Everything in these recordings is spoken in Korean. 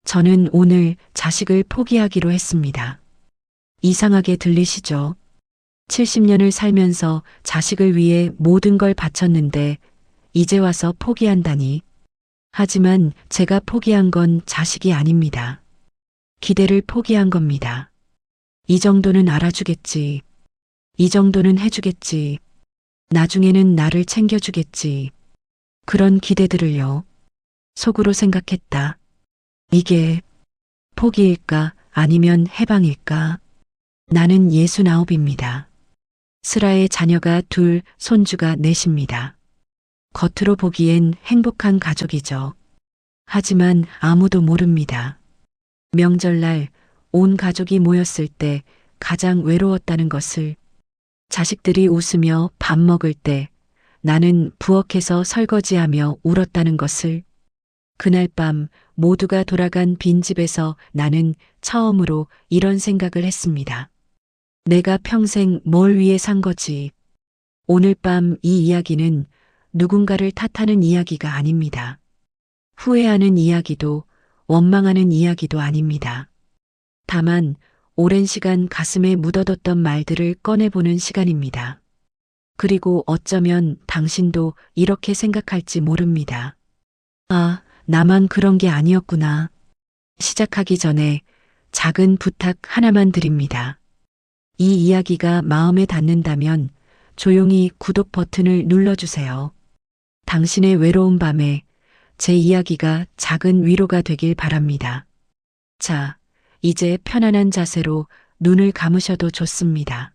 저는 오늘 자식을 포기하기로 했습니다. 이상하게 들리시죠? 70년을 살면서 자식을 위해 모든 걸 바쳤는데 이제 와서 포기한다니. 하지만 제가 포기한 건 자식이 아닙니다. 기대를 포기한 겁니다. 이 정도는 알아주겠지. 이 정도는 해주겠지. 나중에는 나를 챙겨주겠지. 그런 기대들을요. 속으로 생각했다. 이게 포기일까 아니면 해방일까? 나는 69입니다. 슬아의 자녀가 둘, 손주가 넷입니다. 겉으로 보기엔 행복한 가족이죠. 하지만 아무도 모릅니다. 명절날 온 가족이 모였을 때 가장 외로웠다는 것을, 자식들이 웃으며 밥 먹을 때 나는 부엌에서 설거지하며 울었다는 것을, 그날 밤 모두가 돌아간 빈집에서 나는 처음으로 이런 생각을 했습니다. 내가 평생 뭘 위해 산 거지. 오늘 밤 이 이야기는 누군가를 탓하는 이야기가 아닙니다. 후회하는 이야기도 원망하는 이야기도 아닙니다. 다만 오랜 시간 가슴에 묻어뒀던 말들을 꺼내보는 시간입니다. 그리고 어쩌면 당신도 이렇게 생각할지 모릅니다. 아, 나만 그런 게 아니었구나. 시작하기 전에 작은 부탁 하나만 드립니다. 이 이야기가 마음에 닿는다면 조용히 구독 버튼을 눌러주세요. 당신의 외로운 밤에 제 이야기가 작은 위로가 되길 바랍니다. 자, 이제 편안한 자세로 눈을 감으셔도 좋습니다.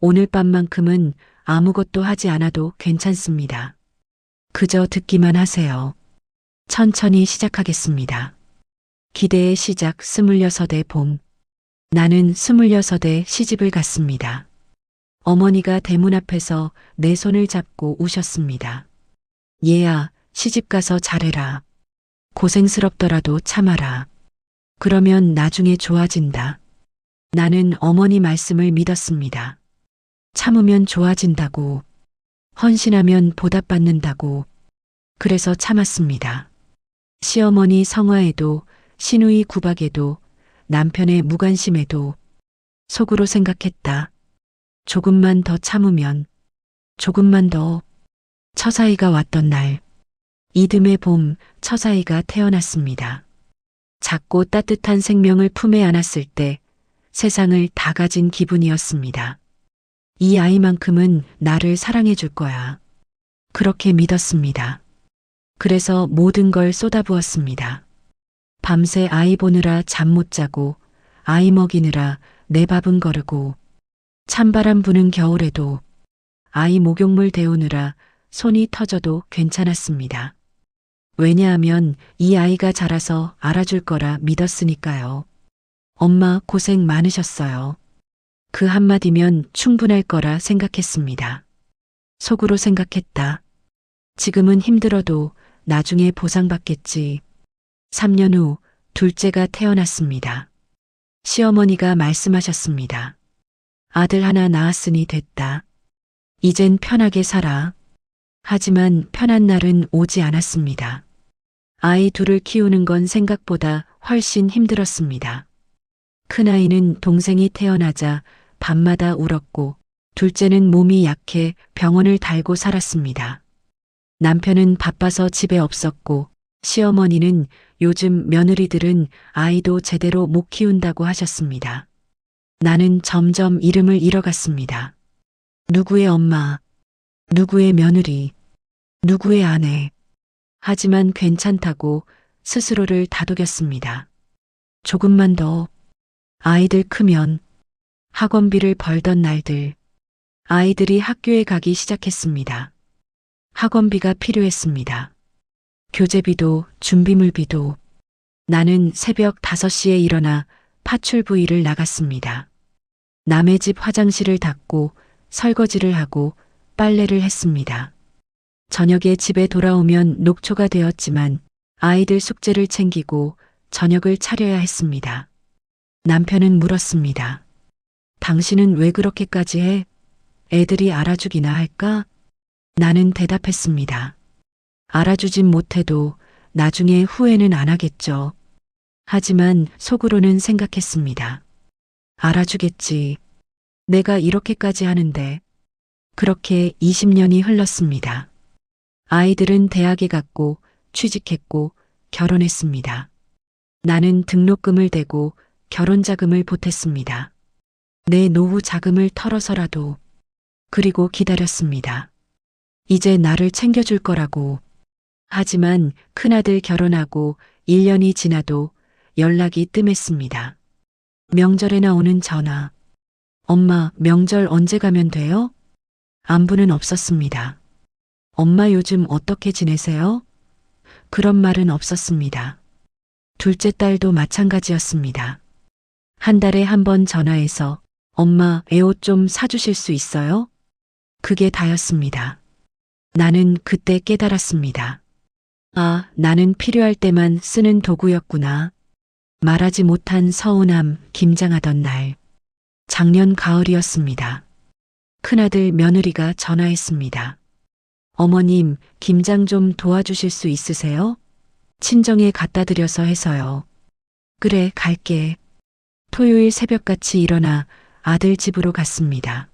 오늘 밤만큼은 아무것도 하지 않아도 괜찮습니다. 그저 듣기만 하세요. 천천히 시작하겠습니다. 기대의 시작 26의 봄. 나는 26에 시집을 갔습니다. 어머니가 대문 앞에서 내 손을 잡고 우셨습니다. 얘야, 시집 가서 잘해라. 고생스럽더라도 참아라. 그러면 나중에 좋아진다. 나는 어머니 말씀을 믿었습니다. 참으면 좋아진다고. 헌신하면 보답받는다고. 그래서 참았습니다. 시어머니 성화에도, 시누이 구박에도, 남편의 무관심에도 속으로 생각했다. 조금만 더 참으면, 조금만 더. 처사이가 왔던 날, 이듬해 봄 처사이가 태어났습니다. 작고 따뜻한 생명을 품에 안았을 때 세상을 다 가진 기분이었습니다. 이 아이만큼은 나를 사랑해 줄 거야. 그렇게 믿었습니다. 그래서 모든 걸 쏟아부었습니다. 밤새 아이 보느라 잠 못 자고, 아이 먹이느라 내 밥은 거르고, 찬바람 부는 겨울에도 아이 목욕물 데우느라 손이 터져도 괜찮았습니다. 왜냐하면 이 아이가 자라서 알아줄 거라 믿었으니까요. 엄마 고생 많으셨어요. 그 한마디면 충분할 거라 생각했습니다. 속으로 생각했다. 지금은 힘들어도 나중에 보상받겠지. 3년 후 둘째가 태어났습니다. 시어머니가 말씀하셨습니다. 아들 하나 낳았으니 됐다. 이젠 편하게 살아. 하지만 편한 날은 오지 않았습니다. 아이 둘을 키우는 건 생각보다 훨씬 힘들었습니다. 큰아이는 동생이 태어나자 밤마다 울었고, 둘째는 몸이 약해 병원을 달고 살았습니다. 남편은 바빠서 집에 없었고, 시어머니는 요즘 며느리들은 아이도 제대로 못 키운다고 하셨습니다. 나는 점점 이름을 잃어갔습니다. 누구의 엄마, 누구의 며느리, 누구의 아내. 하지만 괜찮다고 스스로를 다독였습니다. 조금만 더. 아이들 크면. 학원비를 벌던 날들. 아이들이 학교에 가기 시작했습니다. 학원비가 필요했습니다. 교재비도 준비물비도. 나는 새벽 5시에 일어나 파출부일을 나갔습니다. 남의 집 화장실을 닦고 설거지를 하고 빨래를 했습니다. 저녁에 집에 돌아오면 녹초가 되었지만 아이들 숙제를 챙기고 저녁을 차려야 했습니다. 남편은 물었습니다. 당신은 왜 그렇게까지 해? 애들이 알아주기나 할까? 나는 대답했습니다. 알아주진 못해도 나중에 후회는 안 하겠죠. 하지만 속으로는 생각했습니다. 알아주겠지. 내가 이렇게까지 하는데. 그렇게 20년이 흘렀습니다. 아이들은 대학에 갔고 취직했고 결혼했습니다. 나는 등록금을 대고 결혼 자금을 보탰습니다. 내 노후 자금을 털어서라도. 그리고 기다렸습니다. 이제 나를 챙겨줄 거라고. 하지만 큰아들 결혼하고 1년이 지나도 연락이 뜸했습니다. 명절에나 오는 전화. 엄마, 명절 언제 가면 돼요? 안부는 없었습니다. 엄마 요즘 어떻게 지내세요? 그런 말은 없었습니다. 둘째 딸도 마찬가지였습니다. 한 달에 한 번 전화해서 엄마 애 옷 좀 사주실 수 있어요? 그게 다였습니다. 나는 그때 깨달았습니다. 아, 나는 필요할 때만 쓰는 도구였구나. 말하지 못한 서운함 김장하던 날. 작년 가을이었습니다. 큰아들 며느리가 전화했습니다. 어머님, 김장 좀 도와주실 수 있으세요? 친정에 갖다 드려서 해서요. 그래, 갈게. 토요일 새벽같이 일어나 아들 집으로 갔습니다.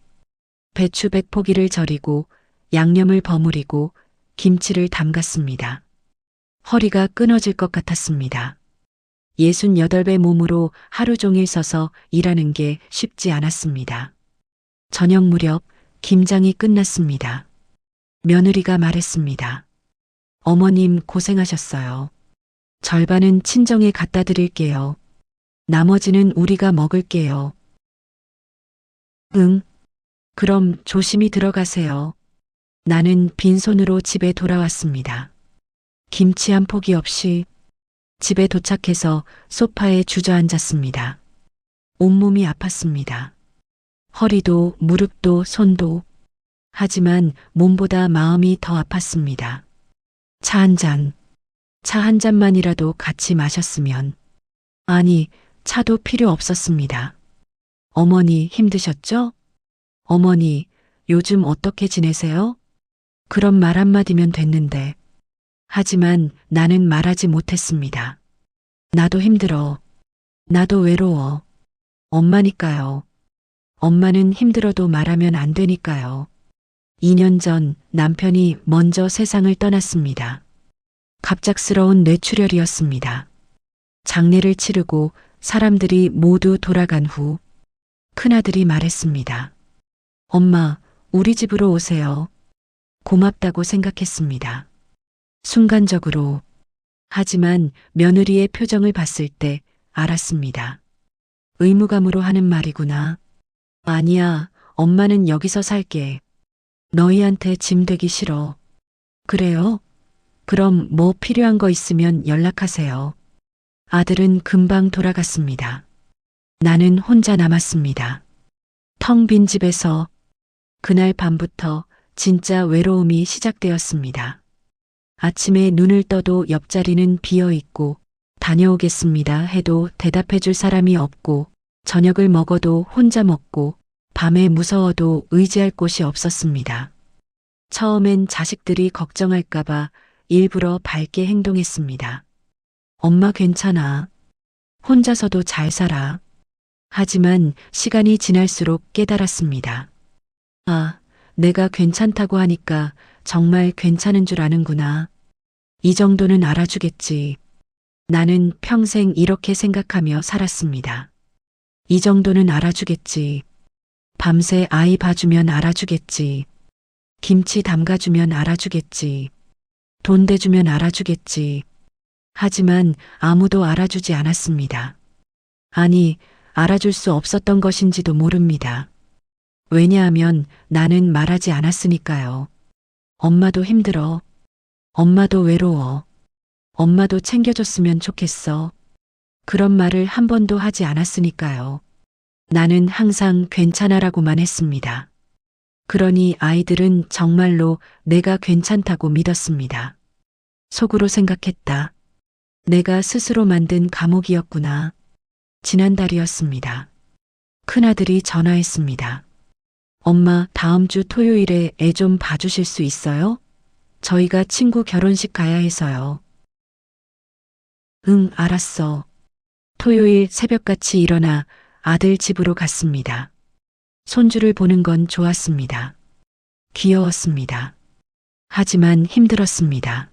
배추 100포기를 절이고 양념을 버무리고 김치를 담갔습니다. 허리가 끊어질 것 같았습니다. 68배 몸으로 하루 종일 서서 일하는 게 쉽지 않았습니다. 저녁 무렵 김장이 끝났습니다. 며느리가 말했습니다. 어머님 고생하셨어요. 절반은 친정에 갖다 드릴게요. 나머지는 우리가 먹을게요. 응. 그럼 조심히 들어가세요. 나는 빈손으로 집에 돌아왔습니다. 김치 한 포기 없이 집에 도착해서 소파에 주저앉았습니다. 온몸이 아팠습니다. 허리도 무릎도 손도. 하지만 몸보다 마음이 더 아팠습니다. 차 한 잔. 차 한 잔만이라도 같이 마셨으면. 아니, 차도 필요 없었습니다. 어머니 힘드셨죠? 어머니, 요즘 어떻게 지내세요? 그런 말 한마디면 됐는데. 하지만 나는 말하지 못했습니다. 나도 힘들어. 나도 외로워. 엄마니까요. 엄마는 힘들어도 말하면 안 되니까요. 2년 전 남편이 먼저 세상을 떠났습니다. 갑작스러운 뇌출혈이었습니다. 장례를 치르고 사람들이 모두 돌아간 후 큰아들이 말했습니다. 엄마, 우리 집으로 오세요. 고맙다고 생각했습니다. 순간적으로. 하지만 며느리의 표정을 봤을 때 알았습니다. 의무감으로 하는 말이구나. 아니야, 엄마는 여기서 살게. 너희한테 짐 되기 싫어. 그래요? 그럼 뭐 필요한 거 있으면 연락하세요. 아들은 금방 돌아갔습니다. 나는 혼자 남았습니다. 텅 빈 집에서 그날 밤부터 진짜 외로움이 시작되었습니다. 아침에 눈을 떠도 옆자리는 비어 있고 다녀오겠습니다 해도 대답해 줄 사람이 없고 저녁을 먹어도 혼자 먹고 밤에 무서워도 의지할 곳이 없었습니다. 처음엔 자식들이 걱정할까봐 일부러 밝게 행동했습니다. 엄마 괜찮아. 혼자서도 잘 살아. 하지만 시간이 지날수록 깨달았습니다. 아, 내가 괜찮다고 하니까 정말 괜찮은 줄 아는구나. 이 정도는 알아주겠지. 나는 평생 이렇게 생각하며 살았습니다. 이 정도는 알아주겠지. 밤새 아이 봐주면 알아주겠지. 김치 담가주면 알아주겠지. 돈 대주면 알아주겠지. 하지만 아무도 알아주지 않았습니다. 아니, 알아줄 수 없었던 것인지도 모릅니다. 왜냐하면 나는 말하지 않았으니까요. 엄마도 힘들어. 엄마도 외로워. 엄마도 챙겨줬으면 좋겠어. 그런 말을 한 번도 하지 않았으니까요. 나는 항상 괜찮아라고만 했습니다. 그러니 아이들은 정말로 내가 괜찮다고 믿었습니다. 속으로 생각했다. 내가 스스로 만든 감옥이었구나. 지난달이었습니다. 큰아들이 전화했습니다. 엄마, 다음 주 토요일에 애 좀 봐주실 수 있어요? 저희가 친구 결혼식 가야 해서요. 응, 알았어. 토요일 새벽같이 일어나 아들 집으로 갔습니다. 손주를 보는 건 좋았습니다. 귀여웠습니다. 하지만 힘들었습니다.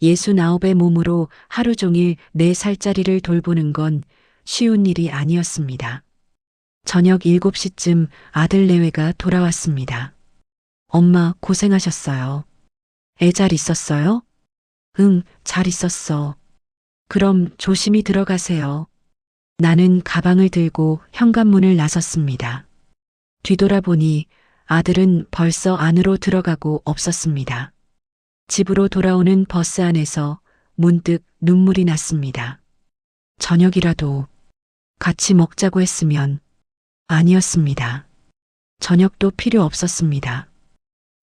69의 몸으로 하루 종일 4살짜리를 돌보는 건 쉬운 일이 아니었습니다. 저녁 7시쯤 아들 내외가 돌아왔습니다. 엄마 고생하셨어요. 애 잘 있었어요? 응, 잘 있었어. 그럼 조심히 들어가세요. 나는 가방을 들고 현관문을 나섰습니다. 뒤돌아보니 아들은 벌써 안으로 들어가고 없었습니다. 집으로 돌아오는 버스 안에서 문득 눈물이 났습니다. 저녁이라도 같이 먹자고 했으면 아니었습니다. 저녁도 필요 없었습니다.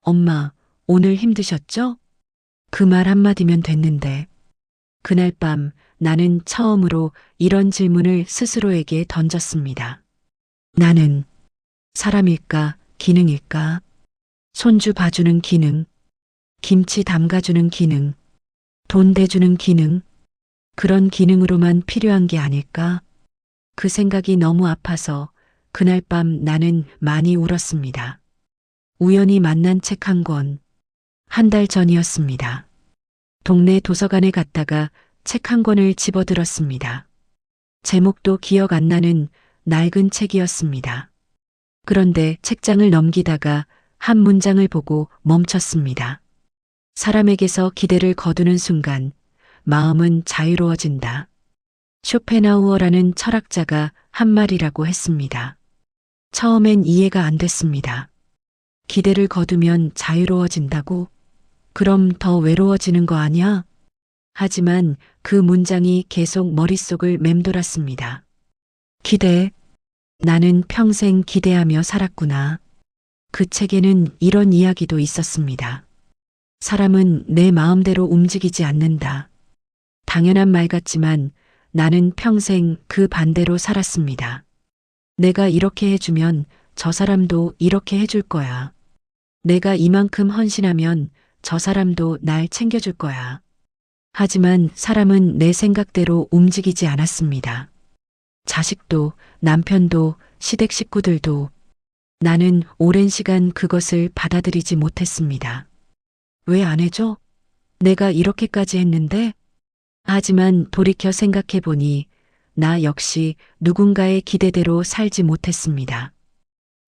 엄마, 오늘 힘드셨죠? 그 말 한마디면 됐는데 그날 밤 나는 처음으로 이런 질문을 스스로에게 던졌습니다. 나는 사람일까, 기능일까? 손주 봐주는 기능, 김치 담가주는 기능, 돈 대주는 기능, 그런 기능으로만 필요한 게 아닐까? 그 생각이 너무 아파서 그날 밤 나는 많이 울었습니다. 우연히 만난 책 한 권, 한 달 전이었습니다. 동네 도서관에 갔다가 책 한 권을 집어들었습니다. 제목도 기억 안 나는 낡은 책이었습니다. 그런데 책장을 넘기다가 한 문장을 보고 멈췄습니다. 사람에게서 기대를 거두는 순간 마음은 자유로워진다. 쇼펜하우어라는 철학자가 한 말이라고 했습니다. 처음엔 이해가 안 됐습니다. 기대를 거두면 자유로워진다고? 그럼 더 외로워지는 거 아니야? 하지만 그 문장이 계속 머릿속을 맴돌았습니다. 기대. 나는 평생 기대하며 살았구나. 그 책에는 이런 이야기도 있었습니다. 사람은 내 마음대로 움직이지 않는다. 당연한 말 같지만 나는 평생 그 반대로 살았습니다. 내가 이렇게 해주면 저 사람도 이렇게 해줄 거야. 내가 이만큼 헌신하면 저 사람도 날 챙겨줄 거야. 하지만 사람은 내 생각대로 움직이지 않았습니다. 자식도, 남편도, 시댁 식구들도. 나는 오랜 시간 그것을 받아들이지 못했습니다. 왜 안 해줘? 내가 이렇게까지 했는데? 하지만 돌이켜 생각해 보니 나 역시 누군가의 기대대로 살지 못했습니다.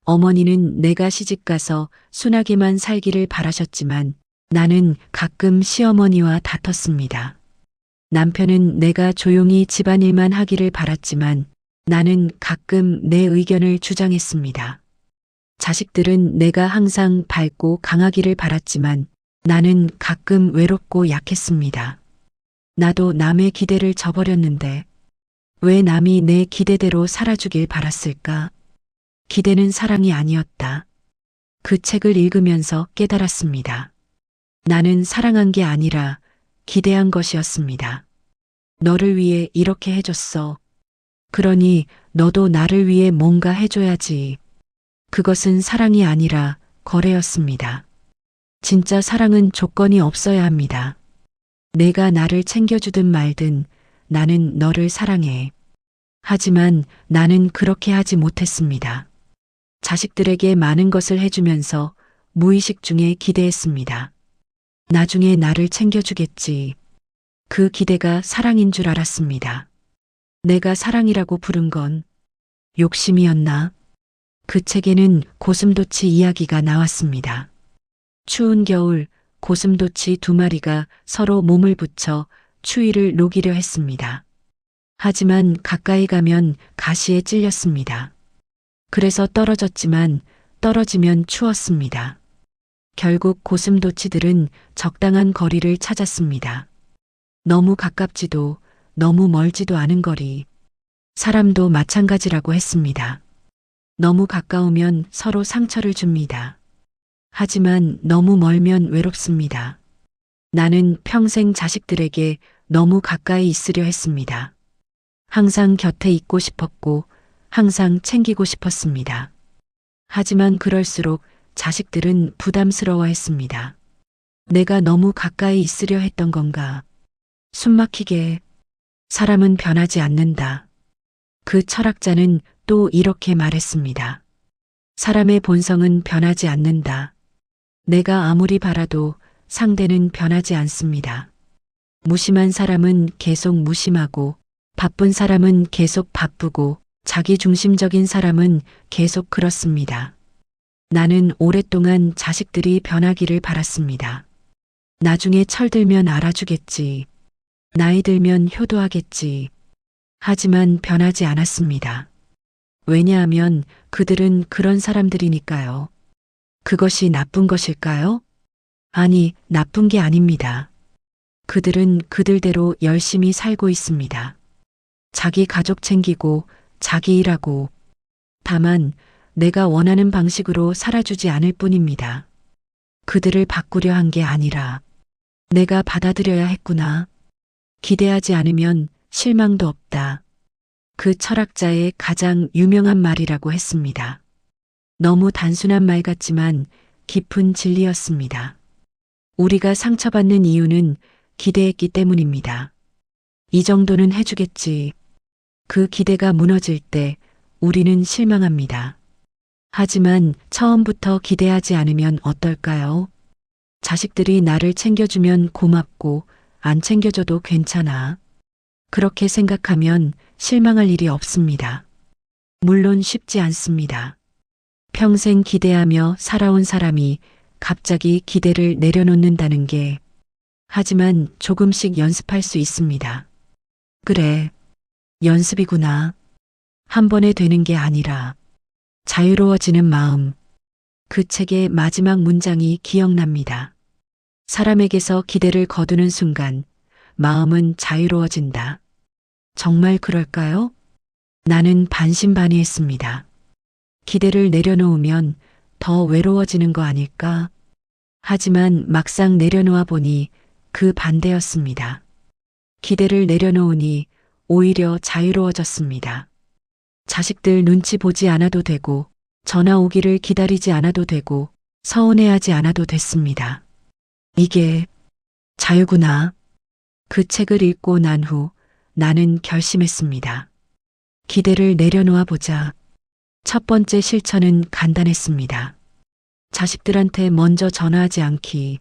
어머니는 내가 시집가서 순하게만 살기를 바라셨지만 나는 가끔 시어머니와 다퉜습니다. 남편은 내가 조용히 집안일만 하기를 바랐지만 나는 가끔 내 의견을 주장했습니다. 자식들은 내가 항상 밝고 강하기를 바랐지만 나는 가끔 외롭고 약했습니다. 나도 남의 기대를 저버렸는데 왜 남이 내 기대대로 살아주길 바랐을까? 기대는 사랑이 아니었다. 그 책을 읽으면서 깨달았습니다. 나는 사랑한 게 아니라 기대한 것이었습니다. 너를 위해 이렇게 해줬어. 그러니 너도 나를 위해 뭔가 해줘야지. 그것은 사랑이 아니라 거래였습니다. 진짜 사랑은 조건이 없어야 합니다. 내가 나를 챙겨주든 말든 나는 너를 사랑해. 하지만 나는 그렇게 하지 못했습니다. 자식들에게 많은 것을 해주면서 무의식 중에 기대했습니다. 나중에 나를 챙겨주겠지. 그 기대가 사랑인 줄 알았습니다. 내가 사랑이라고 부른 건 욕심이었나? 그 책에는 고슴도치 이야기가 나왔습니다. 추운 겨울 고슴도치 2마리가 서로 몸을 붙여 추위를 녹이려 했습니다. 하지만 가까이 가면 가시에 찔렸습니다. 그래서 떨어졌지만 떨어지면 추웠습니다. 결국 고슴도치들은 적당한 거리를 찾았습니다. 너무 가깝지도 너무 멀지도 않은 거리. 사람도 마찬가지라고 했습니다. 너무 가까우면 서로 상처를 줍니다. 하지만 너무 멀면 외롭습니다. 나는 평생 자식들에게 너무 가까이 있으려 했습니다. 항상 곁에 있고 싶었고 항상 챙기고 싶었습니다. 하지만 그럴수록 자식들은 부담스러워했습니다. 내가 너무 가까이 있으려 했던 건가? 숨막히게. 사람은 변하지 않는다. 그 철학자는 또 이렇게 말했습니다. 사람의 본성은 변하지 않는다. 내가 아무리 바라도 상대는 변하지 않습니다. 무심한 사람은 계속 무심하고, 바쁜 사람은 계속 바쁘고, 자기중심적인 사람은 계속 그렇습니다. 나는 오랫동안 자식들이 변하기를 바랐습니다. 나중에 철들면 알아주겠지. 나이 들면 효도하겠지. 하지만 변하지 않았습니다. 왜냐하면 그들은 그런 사람들이니까요. 그것이 나쁜 것일까요? 아니, 나쁜 게 아닙니다. 그들은 그들대로 열심히 살고 있습니다. 자기 가족 챙기고, 자기 일하고, 다만 내가 원하는 방식으로 살아주지 않을 뿐입니다. 그들을 바꾸려 한 게 아니라 내가 받아들여야 했구나. 기대하지 않으면 실망도 없다. 그 철학자의 가장 유명한 말이라고 했습니다. 너무 단순한 말 같지만 깊은 진리였습니다. 우리가 상처받는 이유는 기대했기 때문입니다. 이 정도는 해주겠지. 그 기대가 무너질 때 우리는 실망합니다. 하지만 처음부터 기대하지 않으면 어떨까요? 자식들이 나를 챙겨주면 고맙고 안 챙겨줘도 괜찮아. 그렇게 생각하면 실망할 일이 없습니다. 물론 쉽지 않습니다. 평생 기대하며 살아온 사람이 갑자기 기대를 내려놓는다는 게, 하지만 조금씩 연습할 수 있습니다. 그래, 연습이구나. 한 번에 되는 게 아니라 자유로워지는 마음. 그 책의 마지막 문장이 기억납니다. 사람에게서 기대를 거두는 순간 마음은 자유로워진다. 정말 그럴까요? 나는 반신반의했습니다. 기대를 내려놓으면 더 외로워지는 거 아닐까? 하지만 막상 내려놓아 보니 그 반대였습니다. 기대를 내려놓으니 오히려 자유로워졌습니다. 자식들 눈치 보지 않아도 되고, 전화 오기를 기다리지 않아도 되고, 서운해하지 않아도 됐습니다. 이게 자유구나. 그 책을 읽고 난 후 나는 결심했습니다. 기대를 내려놓아 보자. 첫 번째 실천은 간단했습니다. 자식들한테 먼저 전화하지 않기.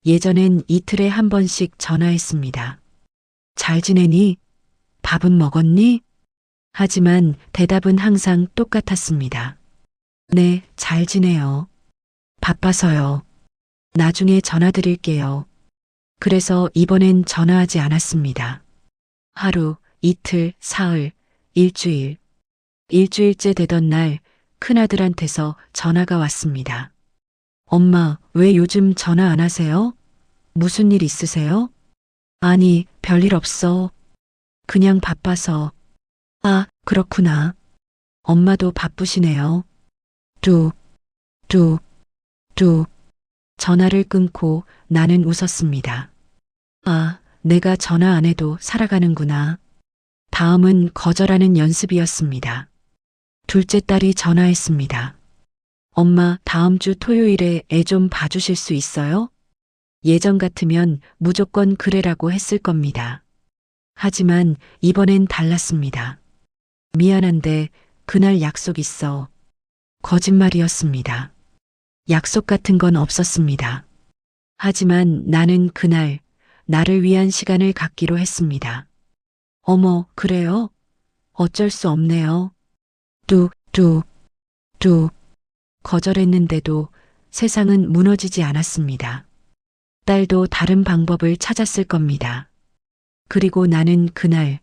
예전엔 이틀에 한 번씩 전화했습니다. 잘 지내니? 밥은 먹었니? 하지만 대답은 항상 똑같았습니다. 네, 잘 지내요. 바빠서요. 나중에 전화드릴게요. 그래서 이번엔 전화하지 않았습니다. 하루, 이틀, 사흘, 일주일. 일주일째 되던 날 큰아들한테서 전화가 왔습니다. 엄마, 왜 요즘 전화 안 하세요? 무슨 일 있으세요? 아니, 별일 없어. 그냥 바빠서. 아, 그렇구나. 엄마도 바쁘시네요. 뚝, 뚝, 뚝. 전화를 끊고 나는 웃었습니다. 아, 내가 전화 안 해도 살아가는구나. 다음은 거절하는 연습이었습니다. 둘째 딸이 전화했습니다. 엄마, 다음 주 토요일에 애 좀 봐주실 수 있어요? 예전 같으면 무조건 그래라고 했을 겁니다. 하지만 이번엔 달랐습니다. 미안한데 그날 약속 있어. 거짓말이었습니다. 약속 같은 건 없었습니다. 하지만 나는 그날 나를 위한 시간을 갖기로 했습니다. 어머, 그래요? 어쩔 수 없네요. 뚝, 뚝, 뚝. 거절했는데도 세상은 무너지지 않았습니다. 딸도 다른 방법을 찾았을 겁니다. 그리고 나는 그날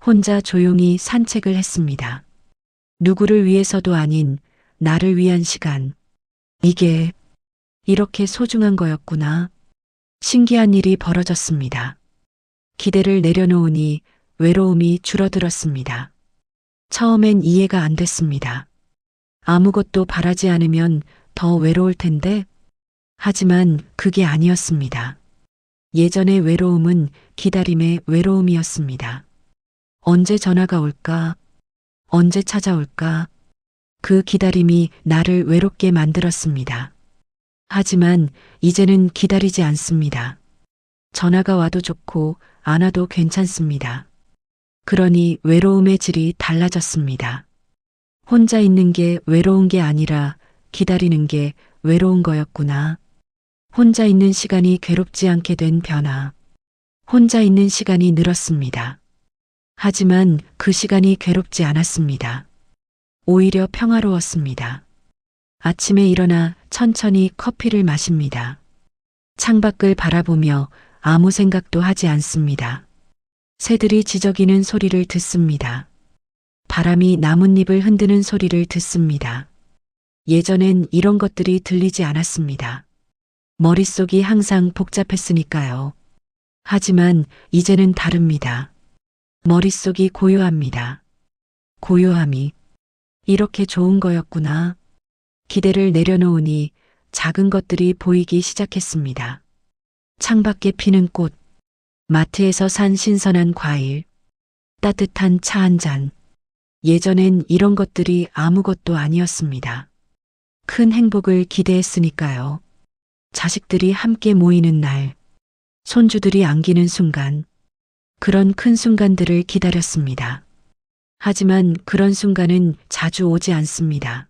혼자 조용히 산책을 했습니다. 누구를 위해서도 아닌 나를 위한 시간. 이게 이렇게 소중한 거였구나. 신기한 일이 벌어졌습니다. 기대를 내려놓으니 외로움이 줄어들었습니다. 처음엔 이해가 안 됐습니다. 아무것도 바라지 않으면 더 외로울 텐데. 하지만 그게 아니었습니다. 예전의 외로움은 기다림의 외로움이었습니다. 언제 전화가 올까? 언제 찾아올까? 그 기다림이 나를 외롭게 만들었습니다. 하지만 이제는 기다리지 않습니다. 전화가 와도 좋고 안 와도 괜찮습니다. 그러니 외로움의 질이 달라졌습니다. 혼자 있는 게 외로운 게 아니라 기다리는 게 외로운 거였구나. 혼자 있는 시간이 괴롭지 않게 된 변화. 혼자 있는 시간이 늘었습니다. 하지만 그 시간이 괴롭지 않았습니다. 오히려 평화로웠습니다. 아침에 일어나 천천히 커피를 마십니다. 창밖을 바라보며 아무 생각도 하지 않습니다. 새들이 지저귀는 소리를 듣습니다. 바람이 나뭇잎을 흔드는 소리를 듣습니다. 예전엔 이런 것들이 들리지 않았습니다. 머릿속이 항상 복잡했으니까요. 하지만 이제는 다릅니다. 머릿속이 고요합니다. 고요함이 이렇게 좋은 거였구나. 기대를 내려놓으니 작은 것들이 보이기 시작했습니다. 창밖에 피는 꽃, 마트에서 산 신선한 과일, 따뜻한 차 한 잔. 예전엔 이런 것들이 아무것도 아니었습니다. 큰 행복을 기대했으니까요. 자식들이 함께 모이는 날, 손주들이 안기는 순간, 그런 큰 순간들을 기다렸습니다. 하지만 그런 순간은 자주 오지 않습니다.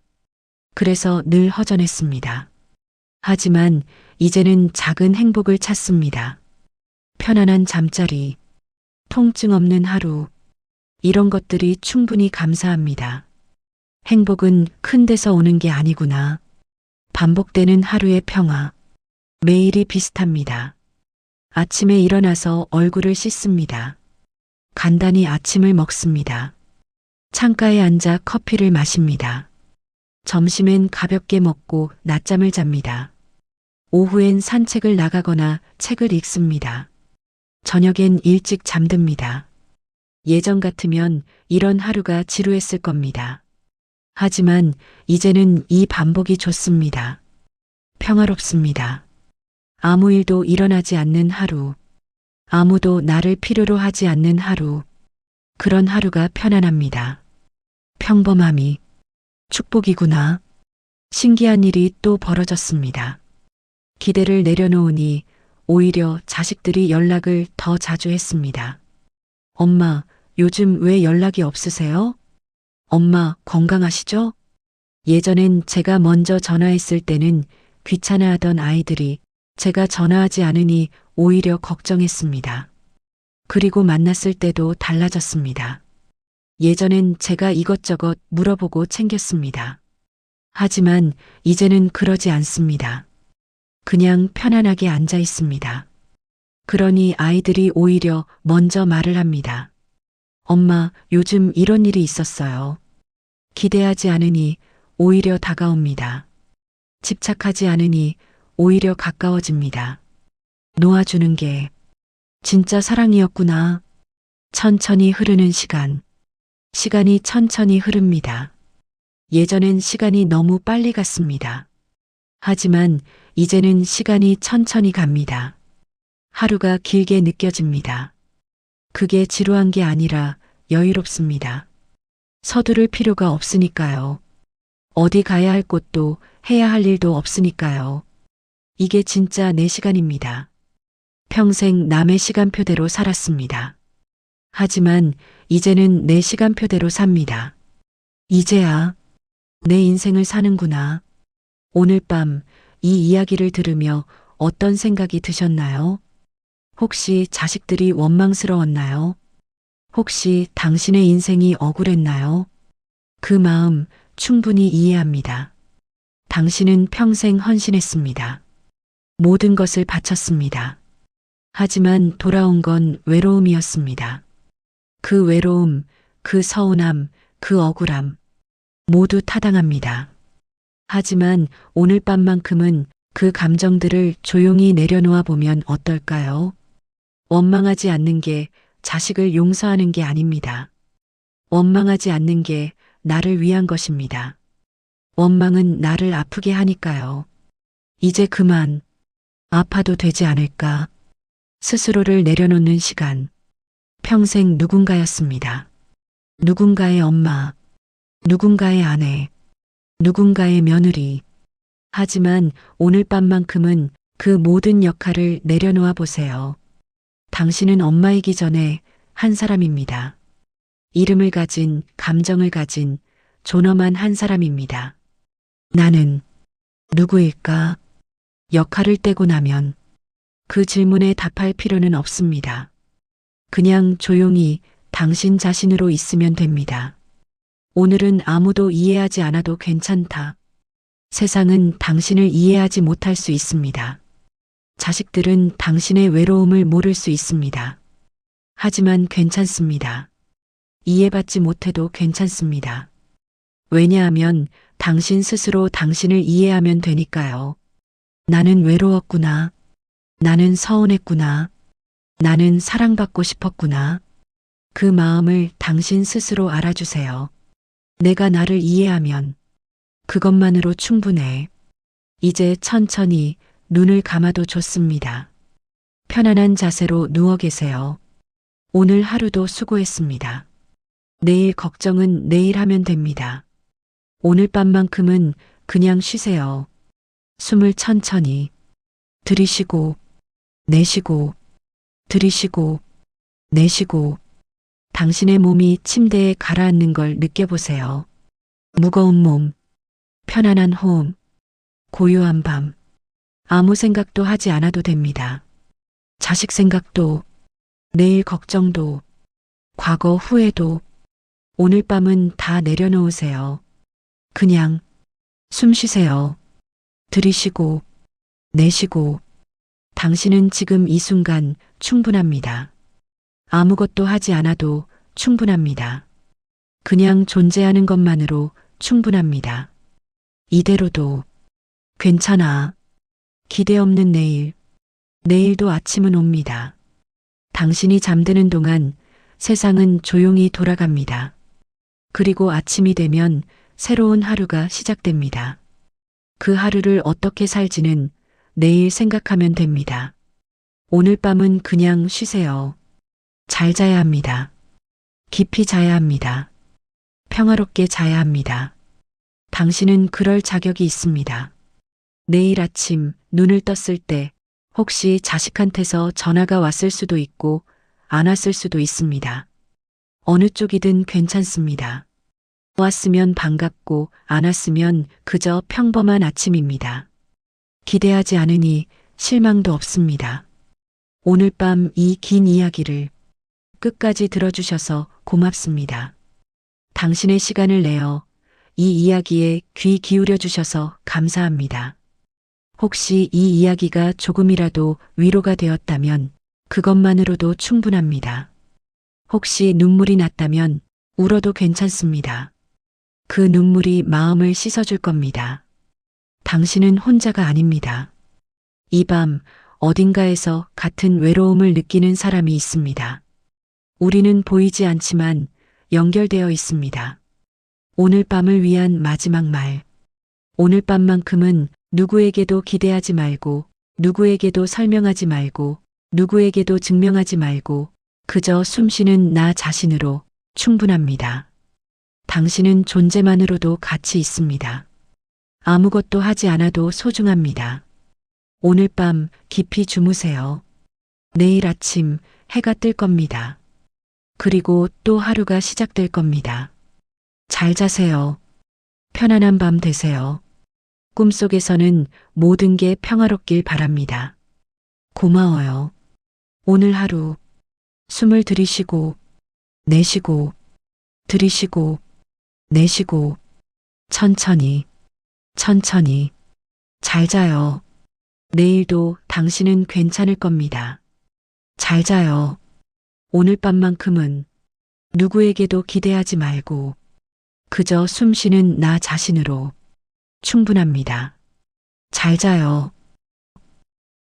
그래서 늘 허전했습니다. 하지만 이제는 작은 행복을 찾습니다. 편안한 잠자리, 통증 없는 하루, 이런 것들이 충분히 감사합니다. 행복은 큰 데서 오는 게 아니구나. 반복되는 하루의 평화, 매일이 비슷합니다. 아침에 일어나서 얼굴을 씻습니다. 간단히 아침을 먹습니다. 창가에 앉아 커피를 마십니다. 점심엔 가볍게 먹고 낮잠을 잡니다. 오후엔 산책을 나가거나 책을 읽습니다. 저녁엔 일찍 잠듭니다. 예전 같으면 이런 하루가 지루했을 겁니다. 하지만 이제는 이 반복이 좋습니다. 평화롭습니다. 아무 일도 일어나지 않는 하루, 아무도 나를 필요로 하지 않는 하루, 그런 하루가 편안합니다. 평범함이 축복이구나. 신기한 일이 또 벌어졌습니다. 기대를 내려놓으니 오히려 자식들이 연락을 더 자주 했습니다. 엄마, 요즘 왜 연락이 없으세요? 엄마, 건강하시죠? 예전엔 제가 먼저 전화했을 때는 귀찮아하던 아이들이 제가 전화하지 않으니 오히려 걱정했습니다. 그리고 만났을 때도 달라졌습니다. 예전엔 제가 이것저것 물어보고 챙겼습니다. 하지만 이제는 그러지 않습니다. 그냥 편안하게 앉아 있습니다. 그러니 아이들이 오히려 먼저 말을 합니다. 엄마, 요즘 이런 일이 있었어요. 기대하지 않으니 오히려 다가옵니다. 집착하지 않으니 오히려 가까워집니다. 놓아주는 게 진짜 사랑이었구나. 천천히 흐르는 시간. 시간이 천천히 흐릅니다. 예전엔 시간이 너무 빨리 갔습니다. 하지만 이제는 시간이 천천히 갑니다. 하루가 길게 느껴집니다. 그게 지루한 게 아니라 여유롭습니다. 서두를 필요가 없으니까요. 어디 가야 할 곳도 해야 할 일도 없으니까요. 이게 진짜 내 시간입니다. 평생 남의 시간표대로 살았습니다. 하지만 이제는 내 시간표대로 삽니다. 이제야 내 인생을 사는구나. 오늘 밤 이 이야기를 들으며 어떤 생각이 드셨나요? 혹시 자식들이 원망스러웠나요? 혹시 당신의 인생이 억울했나요? 그 마음 충분히 이해합니다. 당신은 평생 헌신했습니다. 모든 것을 바쳤습니다. 하지만 돌아온 건 외로움이었습니다. 그 외로움, 그 서운함, 그 억울함, 모두 타당합니다. 하지만 오늘 밤만큼은 그 감정들을 조용히 내려놓아 보면 어떨까요? 원망하지 않는 게 자식을 용서하는 게 아닙니다. 원망하지 않는 게 나를 위한 것입니다. 원망은 나를 아프게 하니까요. 이제 그만 아파도 되지 않을까? 스스로를 내려놓는 시간. 평생 누군가였습니다. 누군가의 엄마, 누군가의 아내, 누군가의 며느리. 하지만 오늘 밤만큼은 그 모든 역할을 내려놓아 보세요. 당신은 엄마이기 전에 한 사람입니다. 이름을 가진, 감정을 가진 존엄한 한 사람입니다. 나는 누구일까? 역할을 떼고 나면 그 질문에 답할 필요는 없습니다. 그냥 조용히 당신 자신으로 있으면 됩니다. 오늘은 아무도 이해하지 않아도 괜찮다. 세상은 당신을 이해하지 못할 수 있습니다. 자식들은 당신의 외로움을 모를 수 있습니다. 하지만 괜찮습니다. 이해받지 못해도 괜찮습니다. 왜냐하면 당신 스스로 당신을 이해하면 되니까요. 나는 외로웠구나. 나는 서운했구나. 나는 사랑받고 싶었구나. 그 마음을 당신 스스로 알아주세요. 내가 나를 이해하면 그것만으로 충분해. 이제 천천히 눈을 감아도 좋습니다. 편안한 자세로 누워 계세요. 오늘 하루도 수고했습니다. 내일 걱정은 내일 하면 됩니다. 오늘 밤만큼은 그냥 쉬세요. 숨을 천천히 들이쉬고 내쉬고 들이쉬고 내쉬고 당신의 몸이 침대에 가라앉는 걸 느껴보세요. 무거운 몸, 편안한 호흡, 고요한 밤. 아무 생각도 하지 않아도 됩니다. 자식 생각도, 내일 걱정도, 과거 후회도, 오늘 밤은 다 내려놓으세요. 그냥 숨 쉬세요. 들이쉬고 내쉬고 당신은 지금 이 순간 충분합니다. 아무것도 하지 않아도 충분합니다. 그냥 존재하는 것만으로 충분합니다. 이대로도 괜찮아. 기대 없는 내일, 내일도 아침은 옵니다. 당신이 잠드는 동안 세상은 조용히 돌아갑니다. 그리고 아침이 되면 새로운 하루가 시작됩니다. 그 하루를 어떻게 살지는 내일 생각하면 됩니다. 오늘 밤은 그냥 쉬세요. 잘 자야 합니다. 깊이 자야 합니다. 평화롭게 자야 합니다. 당신은 그럴 자격이 있습니다. 내일 아침 눈을 떴을 때 혹시 자식한테서 전화가 왔을 수도 있고 안 왔을 수도 있습니다. 어느 쪽이든 괜찮습니다. 왔으면 반갑고 안 왔으면 그저 평범한 아침입니다. 기대하지 않으니 실망도 없습니다. 오늘 밤 이 긴 이야기를 끝까지 들어주셔서 고맙습니다. 당신의 시간을 내어 이 이야기에 귀 기울여 주셔서 감사합니다. 혹시 이 이야기가 조금이라도 위로가 되었다면 그것만으로도 충분합니다. 혹시 눈물이 났다면 울어도 괜찮습니다. 그 눈물이 마음을 씻어줄 겁니다. 당신은 혼자가 아닙니다. 이 밤 어딘가에서 같은 외로움을 느끼는 사람이 있습니다. 우리는 보이지 않지만 연결되어 있습니다. 오늘 밤을 위한 마지막 말. 오늘 밤만큼은 누구에게도 기대하지 말고, 누구에게도 설명하지 말고, 누구에게도 증명하지 말고, 그저 숨쉬는 나 자신으로 충분합니다. 당신은 존재만으로도 가치 있습니다. 아무것도 하지 않아도 소중합니다. 오늘 밤 깊이 주무세요. 내일 아침 해가 뜰 겁니다. 그리고 또 하루가 시작될 겁니다. 잘 자세요. 편안한 밤 되세요. 꿈속에서는 모든 게 평화롭길 바랍니다. 고마워요. 오늘 하루 숨을 들이쉬고 내쉬고 들이쉬고 내쉬고 천천히 천천히 잘 자요. 내일도 당신은 괜찮을 겁니다. 잘 자요. 오늘 밤만큼은 누구에게도 기대하지 말고 그저 숨쉬는 나 자신으로 충분합니다. 잘 자요.